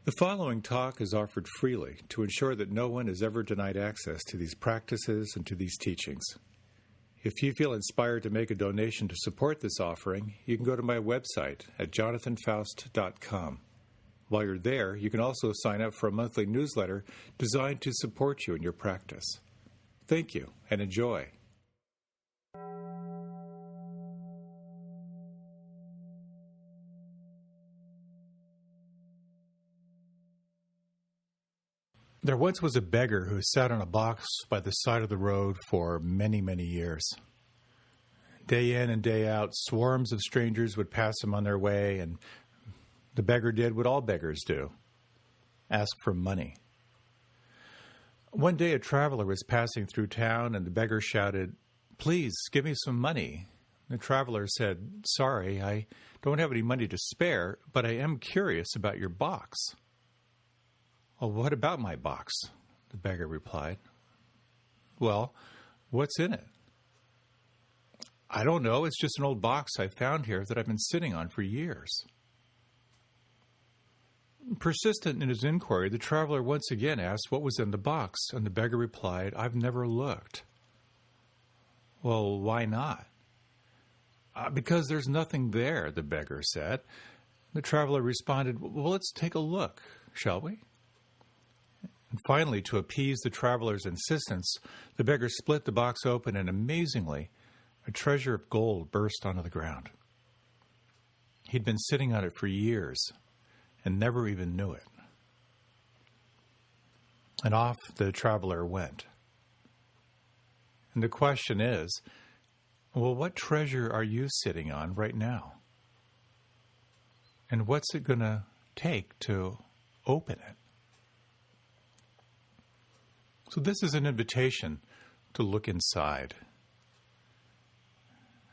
The following talk is offered freely to ensure that no one is ever denied access to these practices and to these teachings. If you feel inspired to make a donation to support this offering, you can go to my website at jonathanfoust.com. While you're there, you can also sign up for a monthly newsletter designed to support you in your practice. Thank you and enjoy. There once was a beggar who sat on a box by the side of the road for many, many years. Day in and day out, swarms of strangers would pass him on their way, and the beggar did what all beggars do: ask for money. One day a traveler was passing through town, and the beggar shouted, "Please, give me some money." The traveler said, "Sorry, I don't have any money to spare, but I am curious about your box." "Well, what about my box?" the beggar replied. "Well, what's in it?" "I don't know. It's just an old box I found here that I've been sitting on for years." Persistent in his inquiry, the traveler once again asked what was in the box, and the beggar replied, "I've never looked." "Well, why not?" Because there's nothing there," the beggar said. The traveler responded, "Well, let's take a look, shall we?" And finally, to appease the traveler's insistence, the beggar split the box open, and amazingly, a treasure of gold burst onto the ground. He'd been sitting on it for years and never even knew it. And off the traveler went. And the question is, well, what treasure are you sitting on right now? And what's it going to take to open it? So this is an invitation to look inside.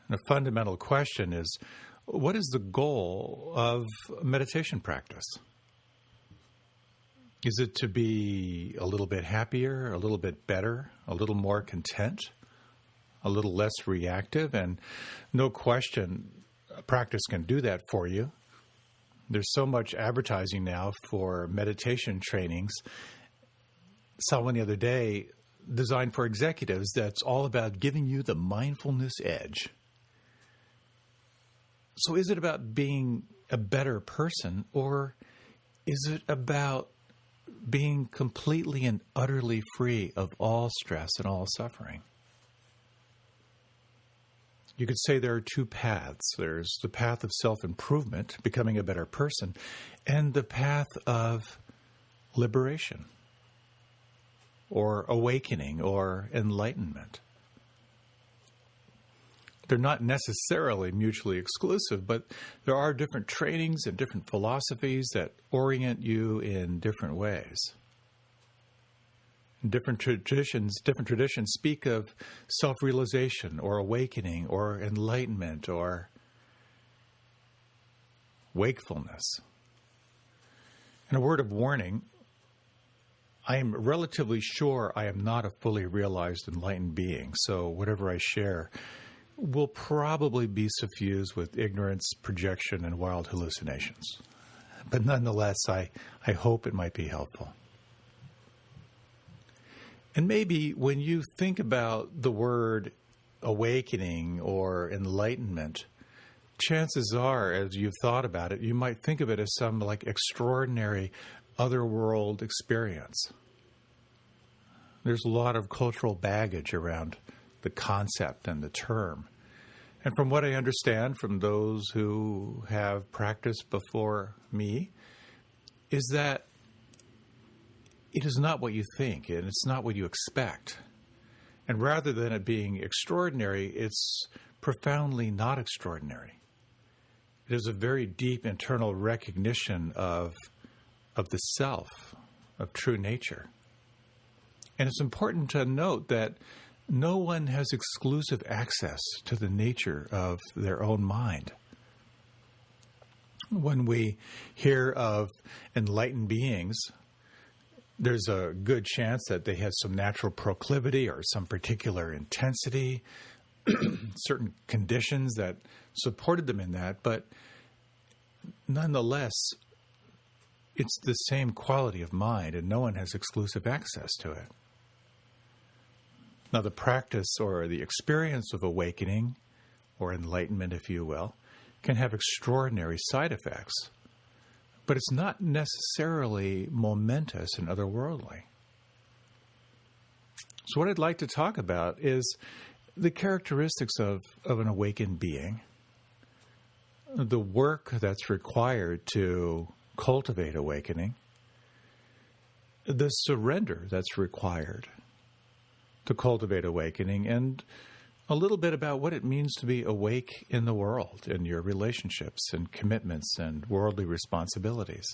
And a fundamental question is, what is the goal of meditation practice? Is it to be a little bit happier, a little bit better, a little more content, a little less reactive? And no question, practice can do that for you. There's so much advertising now for meditation trainings. Saw one the other day, designed for executives, that's all about giving you the mindfulness edge. So is it about being a better person, or is it about being completely and utterly free of all stress and all suffering? You could say there are two paths. There's the path of self-improvement, becoming a better person, and the path of liberation, or awakening, or enlightenment. They're not necessarily mutually exclusive, but there are different trainings and different philosophies that orient you in different ways. Different traditions speak of self-realization, or awakening, or enlightenment, or wakefulness. And a word of warning, I am relatively sure I am not a fully realized enlightened being, so whatever I share will probably be suffused with ignorance, projection, and wild hallucinations. But nonetheless, I hope it might be helpful. And maybe when you think about the word awakening or enlightenment, chances are, as you've thought about it, you might think of it as some like extraordinary otherworld experience. There's a lot of cultural baggage around the concept and the term. And from what I understand from those who have practiced before me, is that it is not what you think, and it's not what you expect. And rather than it being extraordinary, it's profoundly not extraordinary. It is a very deep internal recognition of the self, of true nature. And it's important to note that no one has exclusive access to the nature of their own mind. When we hear of enlightened beings, there's a good chance that they had some natural proclivity or some particular intensity, certain conditions that supported them in that. But nonetheless, it's the same quality of mind, and no one has exclusive access to it. Now, the practice or the experience of awakening, or enlightenment, if you will, can have extraordinary side effects, but it's not necessarily momentous and otherworldly. So what I'd like to talk about is the characteristics of an awakened being, the work that's required to cultivate awakening, the surrender that's required to cultivate awakening, and a little bit about what it means to be awake in the world, in your relationships and commitments and worldly responsibilities.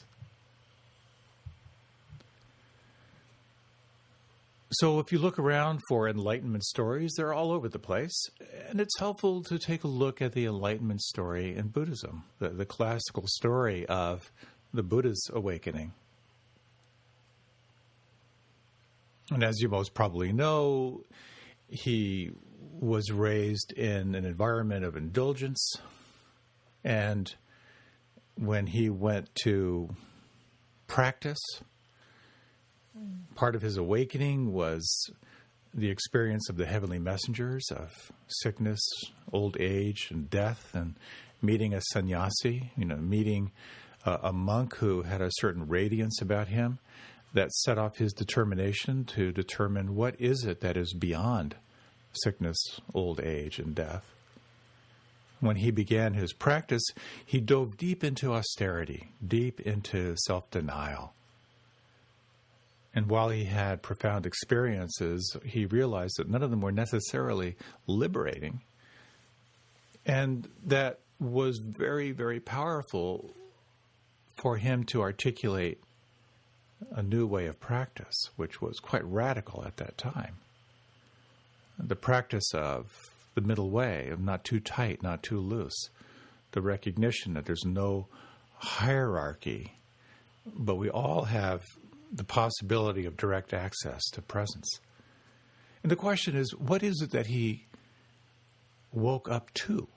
So if you look around for enlightenment stories, they're all over the place, and it's helpful to take a look at the enlightenment story in Buddhism, the classical story of the Buddha's awakening. And as you most probably know, he was raised in an environment of indulgence, and when he went to practice, part of his awakening was the experience of the heavenly messengers of sickness, old age, and death, and meeting a sannyasi, meeting a monk who had a certain radiance about him that set off his determination to determine what is it that is beyond sickness, old age, and death. When he began his practice, he dove deep into austerity, deep into self-denial. And while he had profound experiences, he realized that none of them were necessarily liberating. And that was very, very powerful for him to articulate a new way of practice, which was quite radical at that time. The practice of the middle way, of not too tight, not too loose. The recognition that there's no hierarchy, but we all have the possibility of direct access to presence. And the question is, what is it that he woke up to?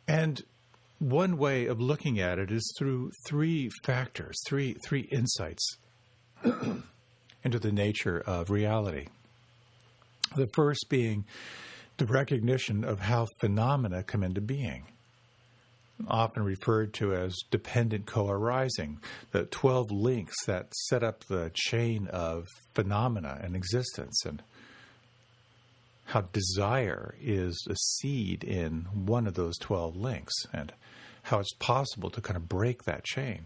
And one way of looking at it is through three factors, three insights into the nature of reality. The first being the recognition of how phenomena come into being, often referred to as dependent co-arising, the 12 links that set up the chain of phenomena and existence, and how desire is a seed in one of those 12 links, and how it's possible to kind of break that chain.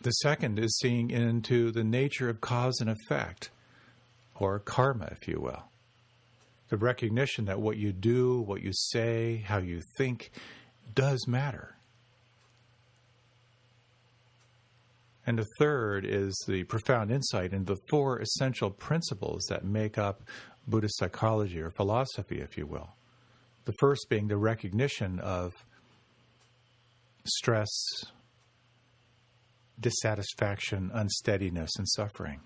The second is seeing into the nature of cause and effect, or karma, if you will. The recognition that what you do, what you say, how you think does matter. And the third is the profound insight into the four essential principles that make up Buddhist psychology or philosophy, if you will. The first being the recognition of stress, dissatisfaction, unsteadiness, and suffering.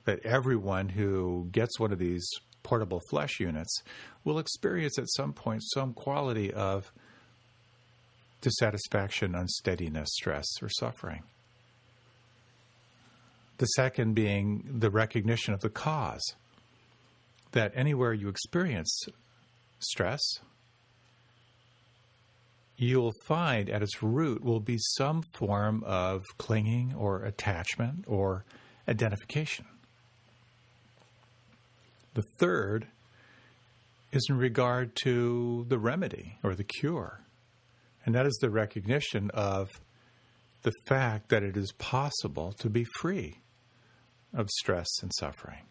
That everyone who gets one of these portable flesh units will experience at some point some quality of dissatisfaction, unsteadiness, stress, or suffering. The second being the recognition of the cause, that anywhere you experience stress, you'll find at its root will be some form of clinging or attachment or identification. The third is in regard to the remedy or the cure, and that is the recognition of the fact that it is possible to be free of stress and suffering.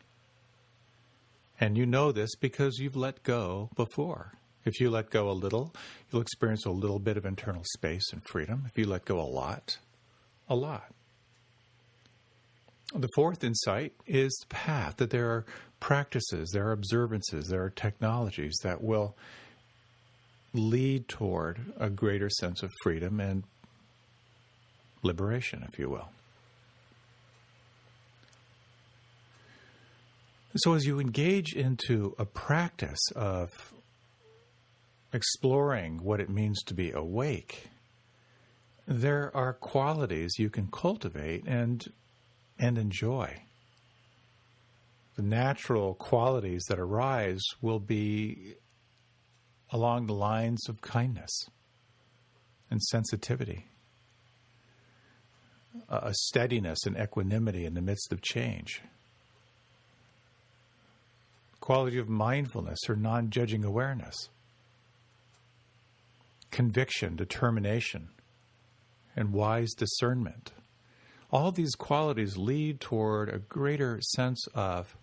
And you know this because you've let go before. If you let go a little, you'll experience a little bit of internal space and freedom. If you let go a lot, a lot. The fourth insight is the path, that there are practices, there are observances, there are technologies that will lead toward a greater sense of freedom and liberation, if you will. So as you engage into a practice of exploring what it means to be awake, there are qualities you can cultivate and enjoy. The natural qualities that arise will be along the lines of kindness and sensitivity, a steadiness and equanimity in the midst of change, quality of mindfulness or non-judging awareness, conviction, determination, and wise discernment. All these qualities lead toward a greater sense of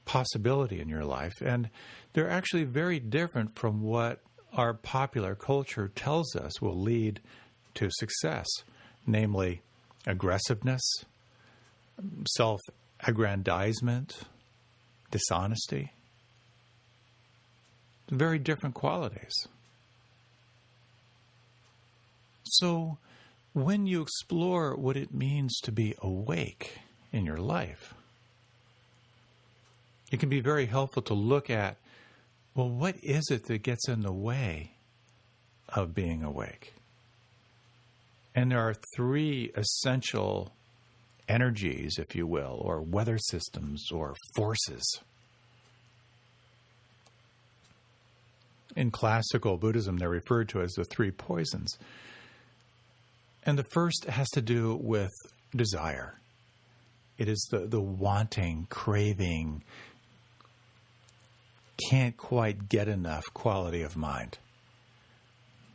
possibility in your life, and they're actually very different from what our popular culture tells us will lead to success, namely aggressiveness, self-aggrandizement, dishonesty. Very different qualities. So, when you explore what it means to be awake in your life, it can be very helpful to look at, well, what is it that gets in the way of being awake? And there are three essential energies, if you will, or weather systems or forces. In classical Buddhism, they're referred to as the three poisons. And the first has to do with desire. It is the wanting, craving, can't quite get enough quality of mind.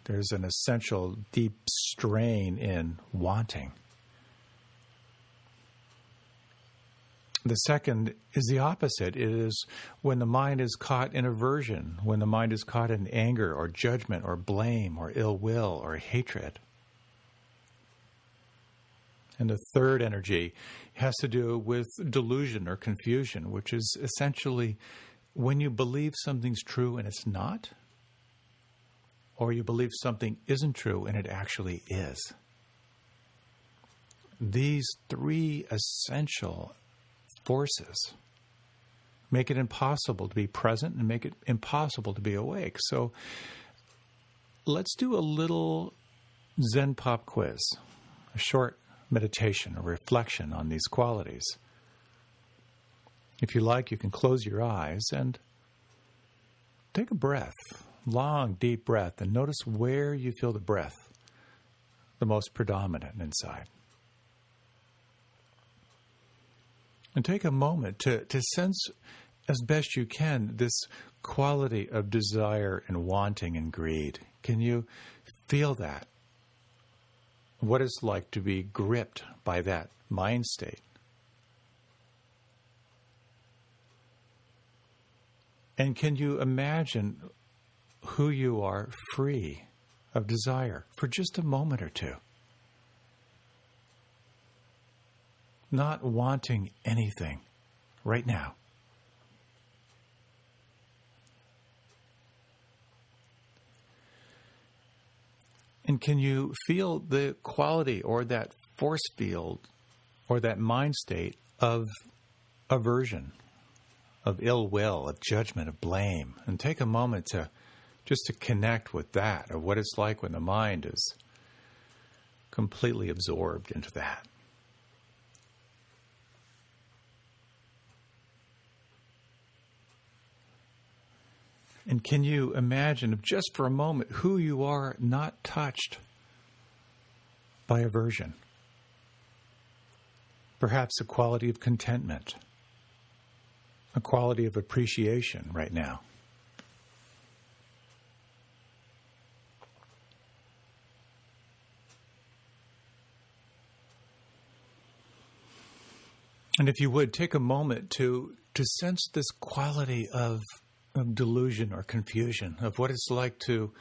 There's an essential deep strain in wanting. The second is the opposite. It is when the mind is caught in aversion, when the mind is caught in anger or judgment or blame or ill will or hatred. And the third energy has to do with delusion or confusion, which is essentially when you believe something's true and it's not, or you believe something isn't true and it actually is. These three essential forces make it impossible to be present and make it impossible to be awake. So let's do a little Zen pop quiz, a short meditation or reflection on these qualities. If you like, you can close your eyes and take a breath, long, deep breath, and notice where you feel the breath the most predominant inside. And take a moment to sense as best you can this quality of desire and wanting and greed. Can you feel that? What it's like to be gripped by that mind state. And can you imagine who you are free of desire for just a moment or two? Not wanting anything right now. And can you feel the quality or that force field or that mind state of aversion, of ill will, of judgment, of blame? And take a moment to connect with that, of what it's like when the mind is completely absorbed into that. And can you imagine, just for a moment, who you are not touched by aversion? Perhaps a quality of contentment, a quality of appreciation right now. And if you would, take a moment to sense this quality of delusion or confusion, of what it's like to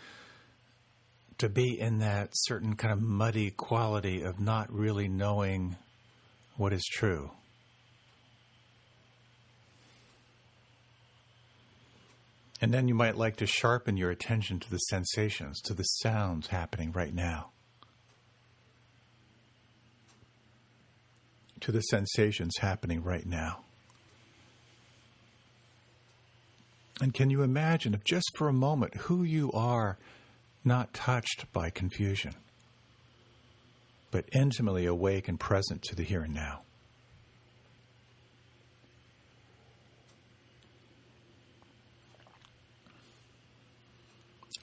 be in that certain kind of muddy quality of not really knowing what is true. And then you might like to sharpen your attention to the sensations, to the sounds happening right now. To the sensations happening right now. And can you imagine, if just for a moment, who you are, not touched by confusion, but intimately awake and present to the here and now?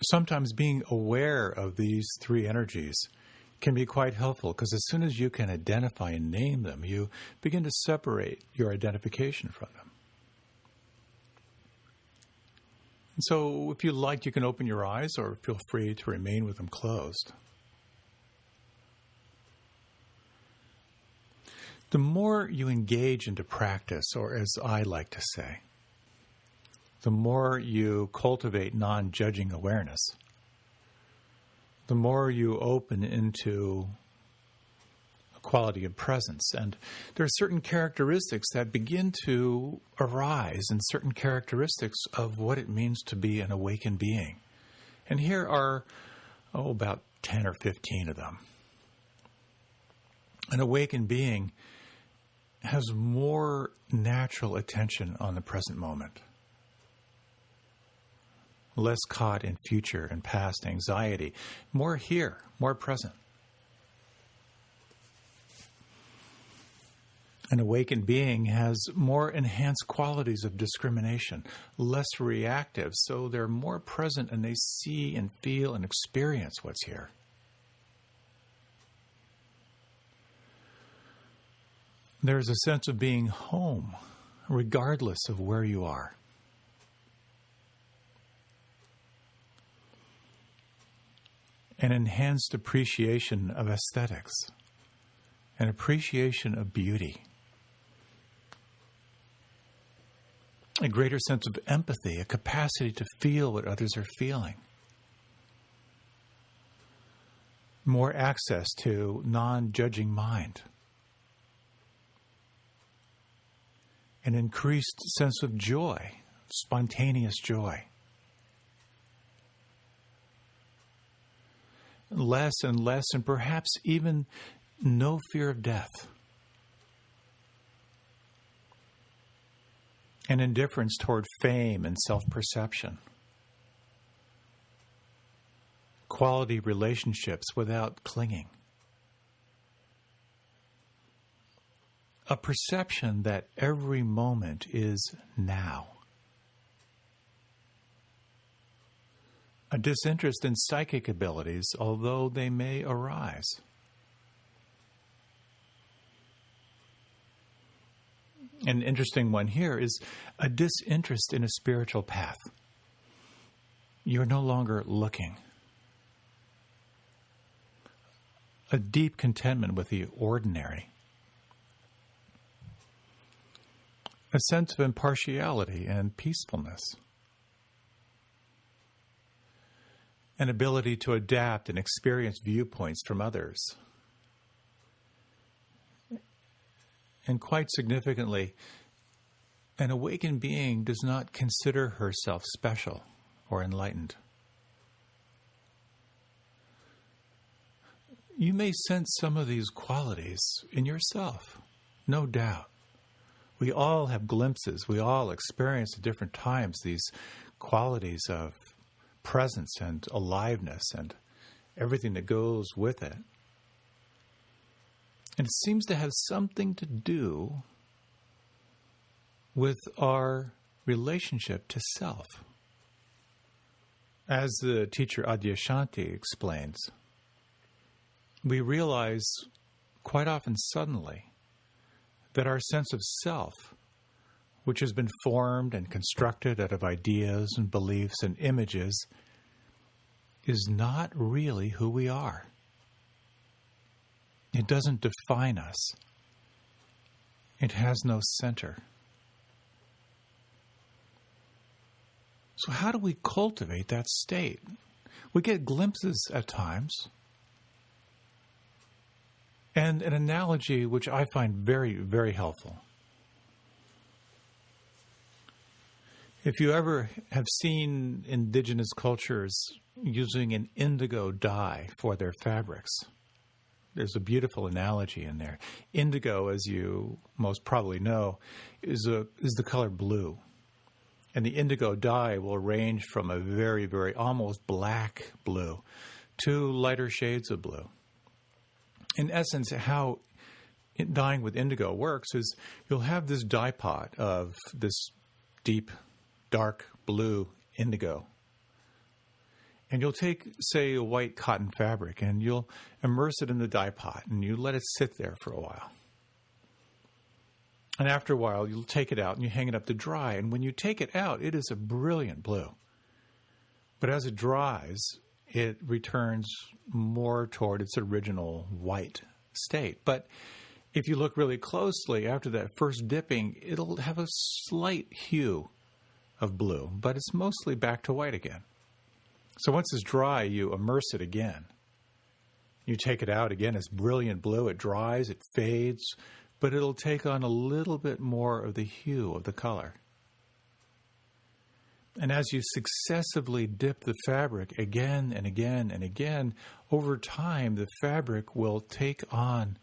Sometimes being aware of these three energies can be quite helpful, because as soon as you can identify and name them, you begin to separate your identification from them. And so if you like, you can open your eyes or feel free to remain with them closed. The more you engage into practice, or as I like to say, the more you cultivate non-judging awareness, the more you open into a quality of presence. And there are certain characteristics that begin to arise, and certain characteristics of what it means to be an awakened being. And here are, about 10 or 15 of them. An awakened being has more natural attention on the present moment, less caught in future and past anxiety, more here, more present. An awakened being has more enhanced qualities of discrimination, less reactive, so they're more present and they see and feel and experience what's here. There's a sense of being home, regardless of where you are. An enhanced appreciation of aesthetics, an appreciation of beauty, a greater sense of empathy, a capacity to feel what others are feeling, more access to non-judging mind, an increased sense of joy, spontaneous joy. Less and less, and perhaps even no fear of death. An indifference toward fame and self-perception. Quality relationships without clinging. A perception that every moment is now. A disinterest in psychic abilities, although they may arise. An interesting one here is a disinterest in a spiritual path. You're no longer looking. A deep contentment with the ordinary. A sense of impartiality and peacefulness. An ability to adapt and experience viewpoints from others. And quite significantly, an awakened being does not consider herself special or enlightened. You may sense some of these qualities in yourself, no doubt. We all have glimpses. We all experience at different times these qualities of presence and aliveness and everything that goes with it. And it seems to have something to do with our relationship to self. As the teacher Adyashanti explains, we realize quite often suddenly that our sense of self, which has been formed and constructed out of ideas and beliefs and images, is not really who we are. It doesn't define us. It has no center. So how do we cultivate that state? We get glimpses at times. And an analogy which I find very, very helpful. If you ever have seen indigenous cultures using an indigo dye for their fabrics, there's a beautiful analogy in there. Indigo, as you most probably know, is the color blue. And the indigo dye will range from a very, very almost black blue to lighter shades of blue. In essence, how dyeing with indigo works is you'll have this dye pot of this deep, dark blue indigo. And you'll take, say, a white cotton fabric, and you'll immerse it in the dye pot, and you let it sit there for a while. And after a while, you'll take it out and you hang it up to dry. And when you take it out, it is a brilliant blue. But as it dries, it returns more toward its original white state. But if you look really closely, after that first dipping, it'll have a slight hue of blue, but it's mostly back to white again. So once it's dry, you immerse it again. You take it out again, it's brilliant blue, it dries, it fades, but it'll take on a little bit more of the hue of the color. And as you successively dip the fabric again and again and again, over time the fabric will take on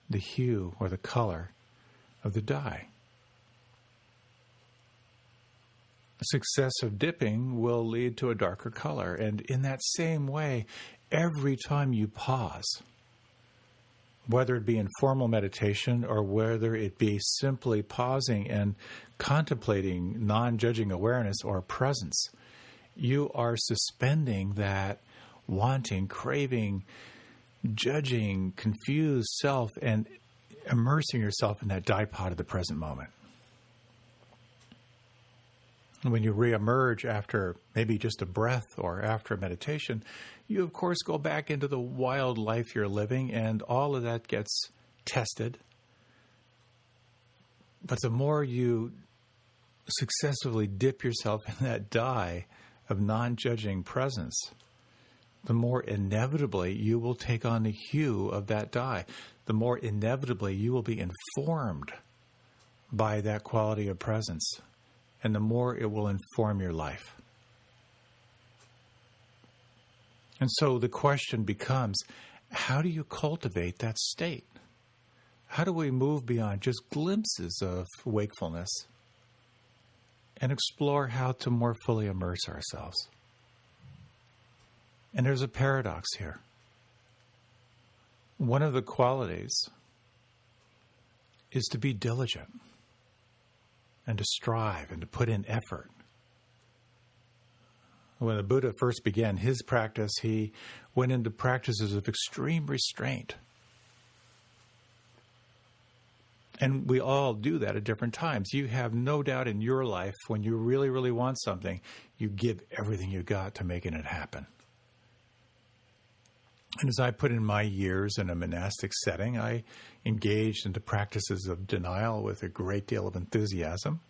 the hue or the color of the dye. Successive dipping will lead to a darker color. And in that same way, every time you pause, whether it be in formal meditation or whether it be simply pausing and contemplating non-judging awareness or presence, you are suspending that wanting, craving, judging, confused self and immersing yourself in that dye pot of the present moment. When you reemerge after maybe just a breath or after a meditation, you of course go back into the wild life you're living, and all of that gets tested. But the more you successfully dip yourself in that dye of non-judging presence, the more inevitably you will take on the hue of that dye. The more inevitably you will be informed by that quality of presence, and the more it will inform your life. And so the question becomes, how do you cultivate that state? How do we move beyond just glimpses of wakefulness and explore how to more fully immerse ourselves? And there's a paradox here. One of the qualities is to be diligent and to strive and to put in effort. When the Buddha first began his practice, he went into practices of extreme restraint. And we all do that at different times. You have no doubt in your life, when you really, really want something, you give everything you got to making it happen. And as I put in my years in a monastic setting, I engaged into practices of denial with a great deal of enthusiasm.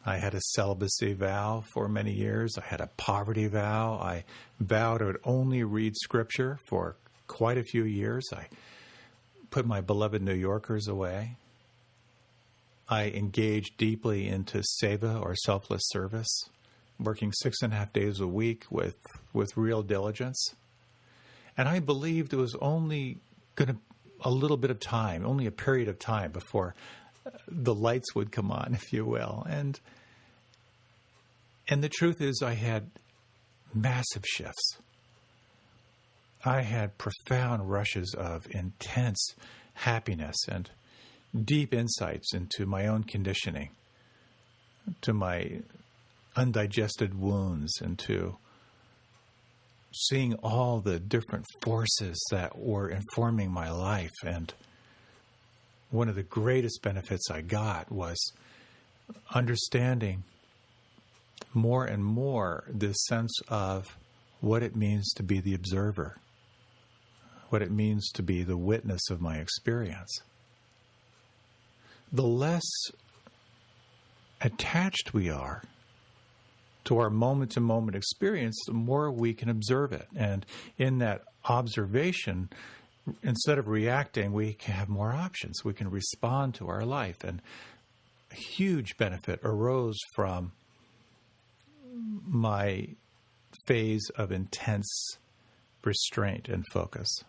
I had a celibacy vow for many years. I had a poverty vow. I vowed I would only read scripture for quite a few years. I put my beloved New Yorkers away. I engaged deeply into seva, or selfless service, working 6.5 days a week with real diligence. And I believed it was only a little bit of time, only a period of time before the lights would come on, if you will. And the truth is, I had massive shifts. I had profound rushes of intense happiness and deep insights into my own conditioning, to my undigested wounds, and to seeing all the different forces that were informing my life. And one of the greatest benefits I got was understanding more and more this sense of what it means to be the observer, what it means to be the witness of my experience. The less attached we are to our moment-to-moment experience, the more we can observe it. And in that observation, instead of reacting, we can have more options. We can respond to our life. And a huge benefit arose from my phase of intense restraint and focus.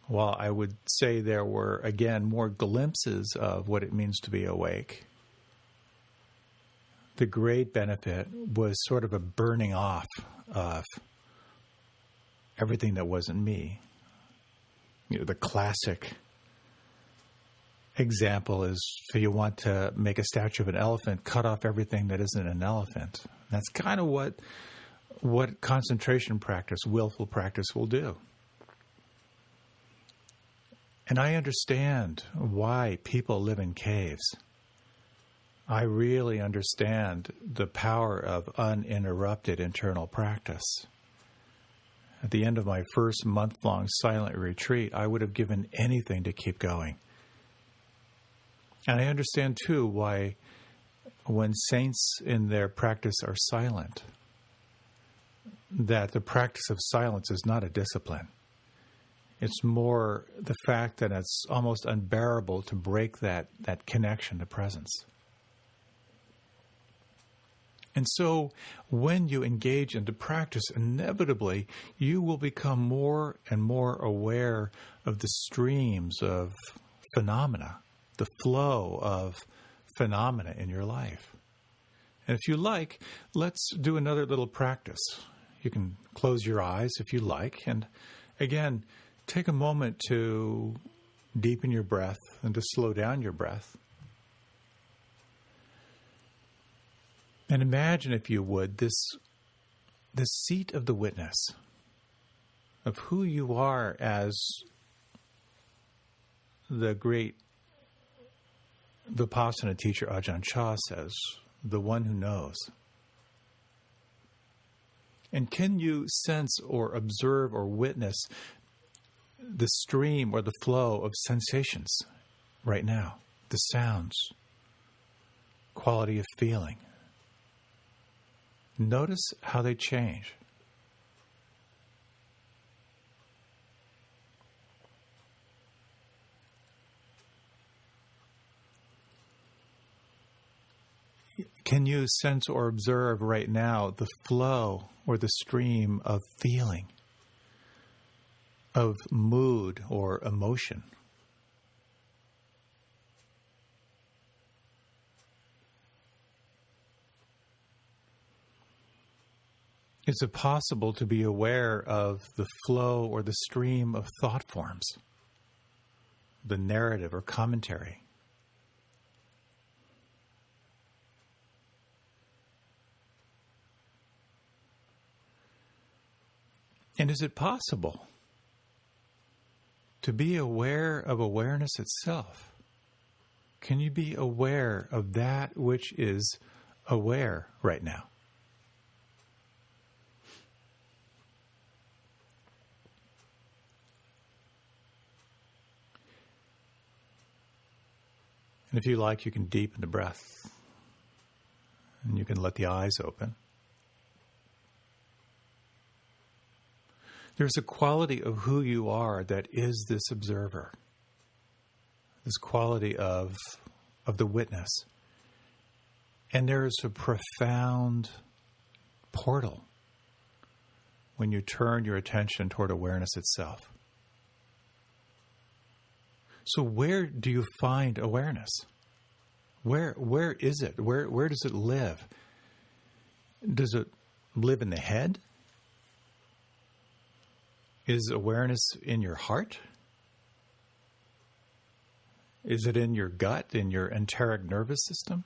While I would say there were, again, more glimpses of what it means to be awake, the great benefit was sort of a burning off of everything that wasn't me. The classic example is if you want to make a statue of an elephant, cut off everything that isn't an elephant. That's kind of what concentration practice, willful practice will do. And I understand why people live in caves. I really understand the power of uninterrupted internal practice. At the end of my first month-long silent retreat, I would have given anything to keep going. And I understand, too, why when saints in their practice are silent, that the practice of silence is not a discipline. It's more the fact that it's almost unbearable to break that connection to presence. And so when you engage into practice, inevitably you will become more and more aware of the streams of phenomena, the flow of phenomena in your life. And if you like, let's do another little practice. You can close your eyes if you like, and again, take a moment to deepen your breath and to slow down your breath. And imagine, if you would, this seat of the witness of who you are, as the great Vipassana teacher Ajahn Chah says, the one who knows. And can you sense or observe or witness the stream or the flow of sensations right now? The sounds, quality of feeling. Notice how they change. Can you sense or observe right now the flow or the stream of feeling, of mood or emotion? Is it possible to be aware of the flow or the stream of thought forms, the narrative or commentary? And is it possible to be aware of awareness itself? Can you be aware of that which is aware right now? And if you like, you can deepen the breath. And you can let the eyes open. There's a quality of who you are that is this observer. This quality of the witness. And there is a profound portal when you turn your attention toward awareness itself. So where do you find awareness? Where is it? Where does it live? Does it live in the head? Is awareness in your heart? Is it in your gut, in your enteric nervous system?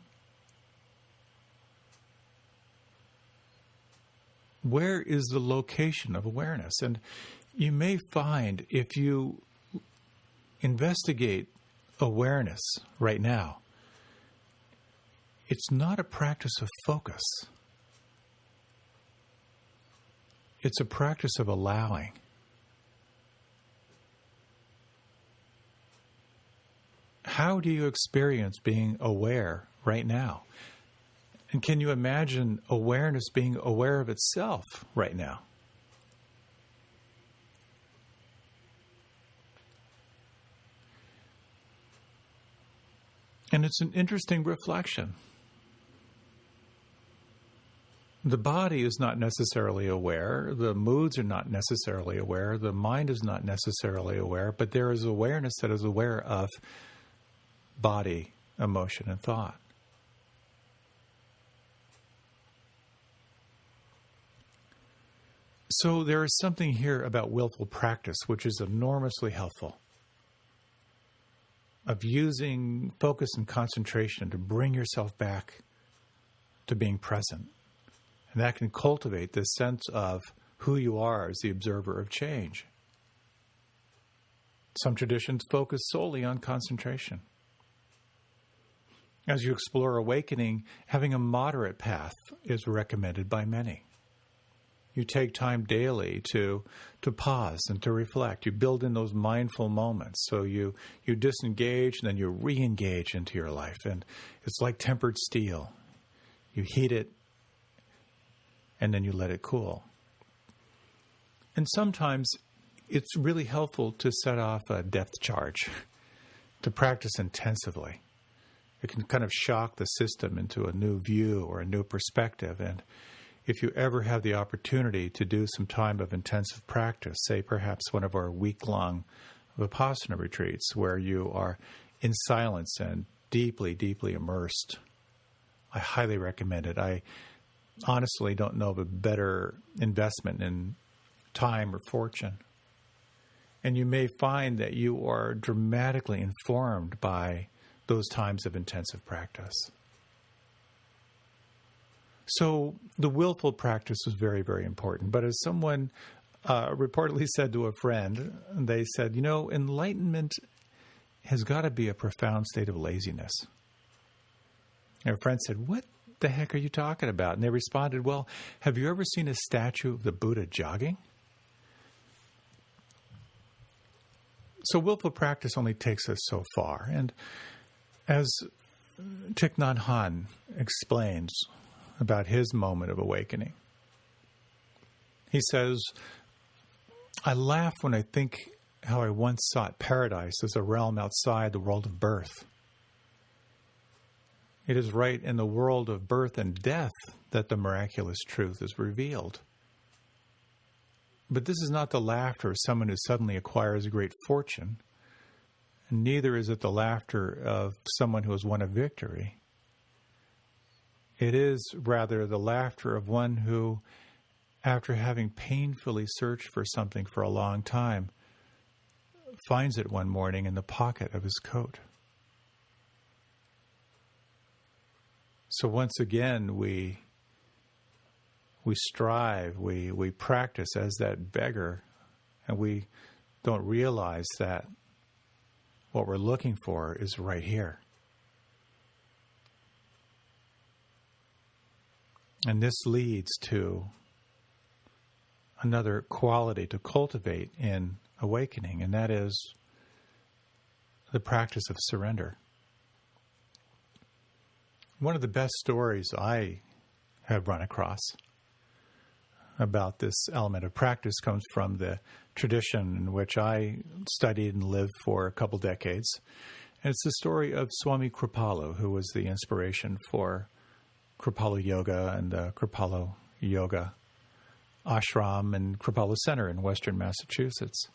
Where is the location of awareness? And you may find, if you investigate awareness right now, it's not a practice of focus. It's a practice of allowing. How do you experience being aware right now? And can you imagine awareness being aware of itself right now? And it's an interesting reflection. The body is not necessarily aware. The moods are not necessarily aware. The mind is not necessarily aware. But there is awareness that is aware of body, emotion, and thought. So there is something here about willful practice which is enormously helpful, of using focus and concentration to bring yourself back to being present. And that can cultivate this sense of who you are as the observer of change. Some traditions focus solely on concentration. As you explore awakening, having a moderate path is recommended by many. You take time daily to pause and to reflect. You build in those mindful moments. So you disengage and then you re-engage into your life. And it's like tempered steel. You heat it and then you let it cool. And sometimes it's really helpful to set off a depth charge, to practice intensively. It can kind of shock the system into a new view or a new perspective. And if you ever have the opportunity to do some time of intensive practice, say perhaps one of our week-long Vipassana retreats where you are in silence and deeply, deeply immersed, I highly recommend it. I honestly don't know of a better investment in time or fortune. And you may find that you are dramatically informed by those times of intensive practice. So the willful practice was very, very important. But as someone reportedly said to a friend, they said, enlightenment has got to be a profound state of laziness. And a friend said, what the heck are you talking about? And they responded, well, have you ever seen a statue of the Buddha jogging? So willful practice only takes us so far. And as Thich Nhat Hanh explains about his moment of awakening, he says, I laugh when I think how I once sought paradise as a realm outside the world of birth. It is right in the world of birth and death that the miraculous truth is revealed. But this is not the laughter of someone who suddenly acquires a great fortune, and neither is it the laughter of someone who has won a victory. It is rather the laughter of one who, after having painfully searched for something for a long time, finds it one morning in the pocket of his coat. So once again, we strive, we practice as that beggar, and we don't realize that what we're looking for is right here. And this leads to another quality to cultivate in awakening, and that is the practice of surrender. One of the best stories I have run across about this element of practice comes from the tradition in which I studied and lived for a couple decades. And it's the story of Swami Kripalu, who was the inspiration for Kripalu Yoga and the Kripalu Yoga Ashram and Kripalu Center in Western Massachusetts.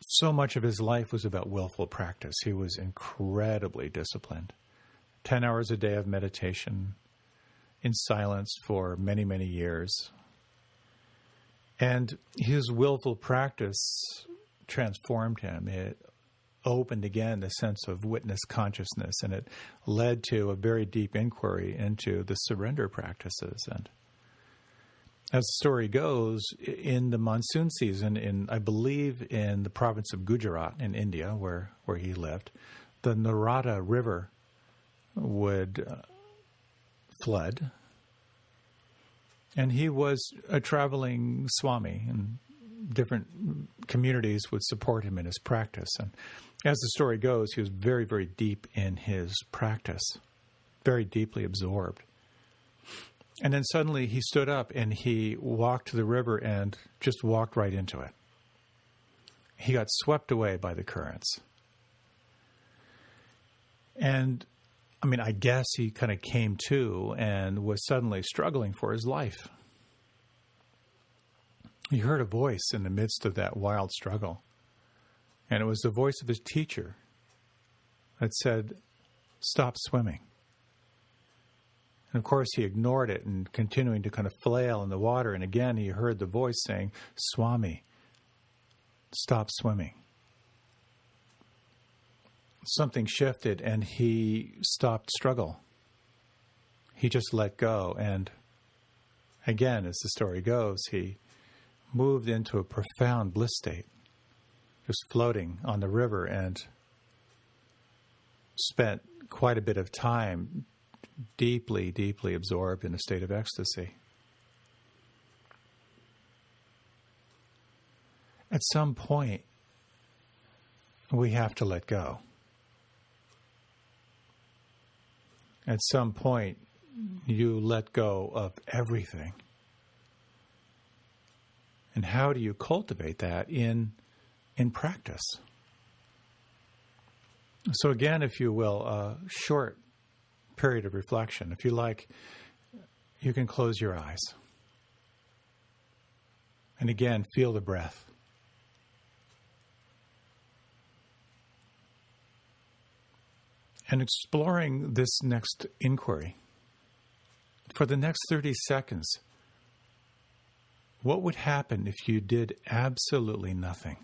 So much of his life was about willful practice. He was incredibly disciplined. 10 hours a day of meditation in silence for many, many years. And his willful practice transformed him. It opened again the sense of witness consciousness, and it led to a very deep inquiry into the surrender practices. And as the story goes, in the monsoon season, I believe in the province of Gujarat in India, where he lived, the Narada River would flood. And he was a traveling Swami, and different communities would support him in his practice. And as the story goes, he was very, very deep in his practice, very deeply absorbed. And then suddenly he stood up and he walked to the river and just walked right into it. He got swept away by the currents. And I guess he kind of came to and was suddenly struggling for his life. He heard a voice in the midst of that wild struggle. And it was the voice of his teacher that said, "Stop swimming." And of course, he ignored it and continuing to kind of flail in the water. And again, he heard the voice saying, "Swami, stop swimming." Something shifted and he stopped struggle. He just let go. And again, as the story goes, he moved into a profound bliss state, just floating on the river, and spent quite a bit of time deeply, deeply absorbed in a state of ecstasy. At some point, we have to let go. At some point, you let go of everything. And how do you cultivate that in practice? So again, if you will, a short period of reflection. If you like, you can close your eyes. And again, feel the breath. And exploring this next inquiry. For the next 30 seconds, what would happen if you did absolutely nothing?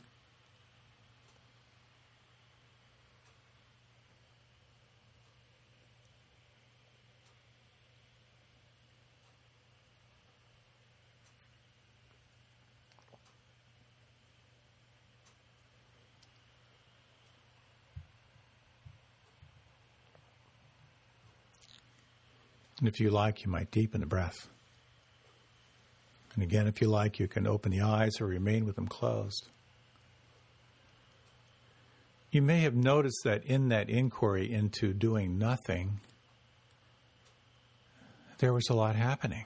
And if you like, you might deepen the breath. And again, if you like, you can open the eyes or remain with them closed. You may have noticed that in that inquiry into doing nothing, there was a lot happening.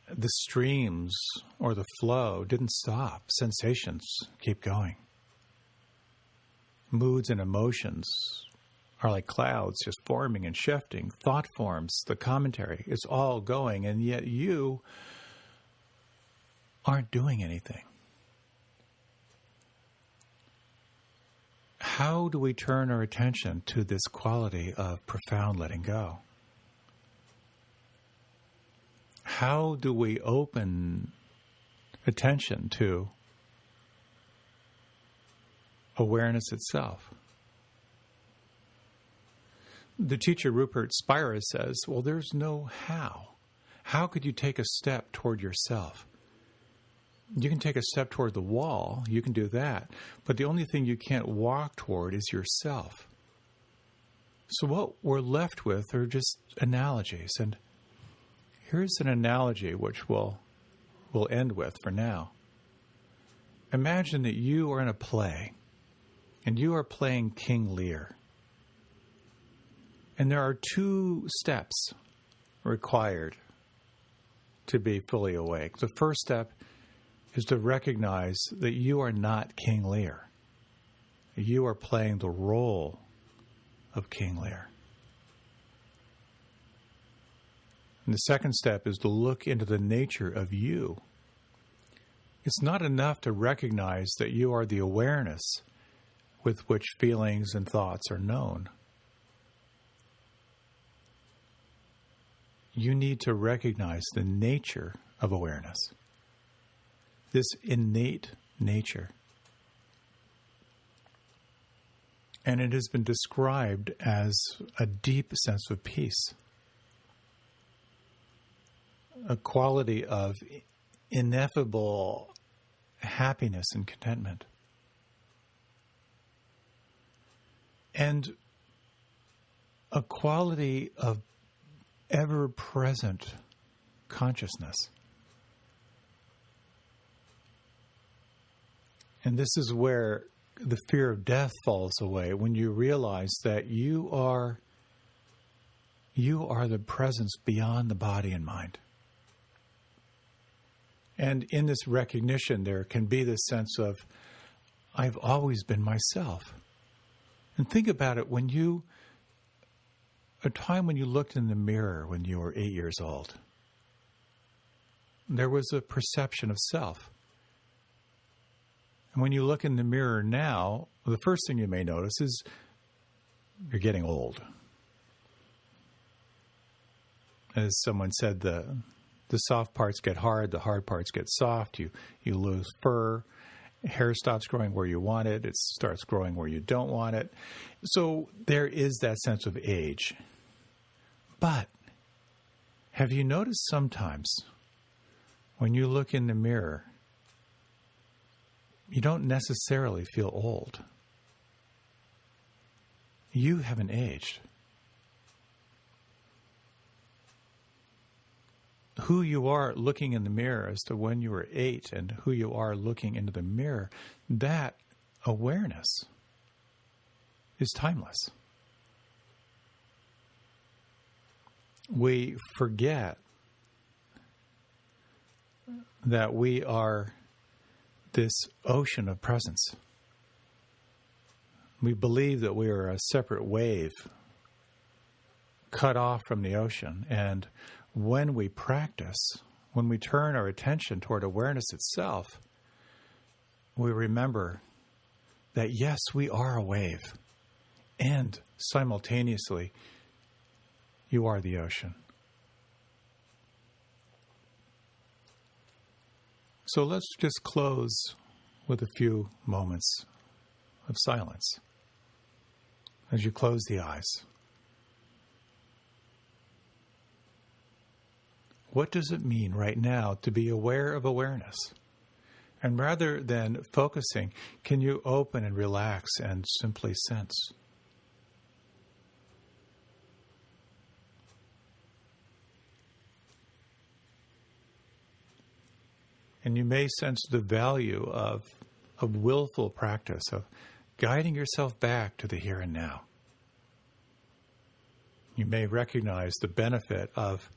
The streams or the flow didn't stop. Sensations keep going. Moods and emotions are like clouds just forming and shifting. Thought forms, the commentary, it's all going, and yet you aren't doing anything. How do we turn our attention to this quality of profound letting go? How do we open attention to awareness itself? The teacher Rupert Spira says, well, there's no how. How could you take a step toward yourself? You can take a step toward the wall, you can do that, but the only thing you can't walk toward is yourself. So what we're left with are just analogies, and here's an analogy which we'll end with for now. Imagine that you are in a play, and you are playing King Lear. And there are 2 steps required to be fully awake. The first step is to recognize that you are not King Lear. You are playing the role of King Lear. And the second step is to look into the nature of you. It's not enough to recognize that you are the awareness with which feelings and thoughts are known. You need to recognize the nature of awareness, this innate nature. And it has been described as a deep sense of peace, a quality of ineffable happiness and contentment. And a quality of ever-present consciousness. And this is where the fear of death falls away, when you realize that you are the presence beyond the body and mind. And in this recognition, there can be this sense of, I've always been myself. And think about it, a time when you looked in the mirror when you were 8 years old, there was a perception of self. And when you look in the mirror now, the first thing you may notice is you're getting old. As someone said, the soft parts get hard, the hard parts get soft. You lose fur. Hair stops growing where you want it. It starts growing where you don't want it. So there is that sense of age. But have you noticed sometimes when you look in the mirror, you don't necessarily feel old? You haven't aged. Who you are looking in the mirror as to when you were 8 and who you are looking into the mirror, that awareness is timeless. We forget that we are this ocean of presence. We believe that we are a separate wave cut off from the ocean, and when we practice, when we turn our attention toward awareness itself, we remember that yes, we are a wave, and simultaneously, you are the ocean. So let's just close with a few moments of silence as you close the eyes. What does it mean right now to be aware of awareness? And rather than focusing, can you open and relax and simply sense? And you may sense the value of willful practice, of guiding yourself back to the here and now. You may recognize the benefit of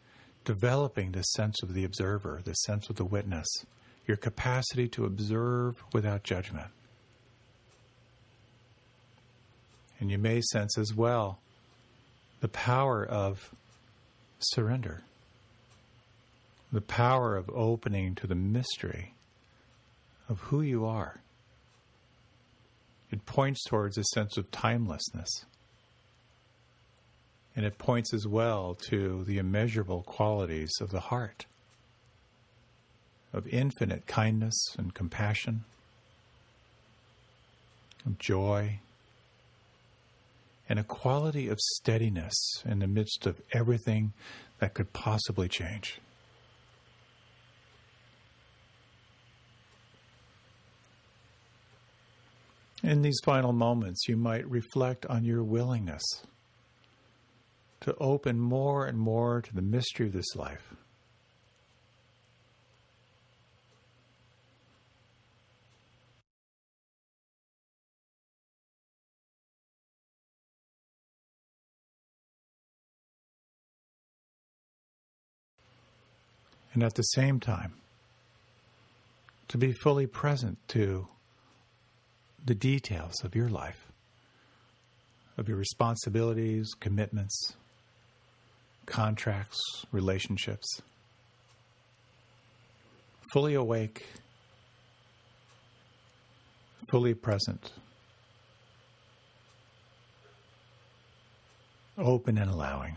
developing the sense of the observer, the sense of the witness, your capacity to observe without judgment. And you may sense as well the power of surrender, the power of opening to the mystery of who you are. It points towards a sense of timelessness. And it points as well to the immeasurable qualities of the heart, of infinite kindness and compassion, of joy, and a quality of steadiness in the midst of everything that could possibly change. In these final moments, you might reflect on your willingness to open more and more to the mystery of this life. And at the same time, to be fully present to the details of your life, of your responsibilities, commitments, contracts, relationships. Fully awake, fully present, open and allowing.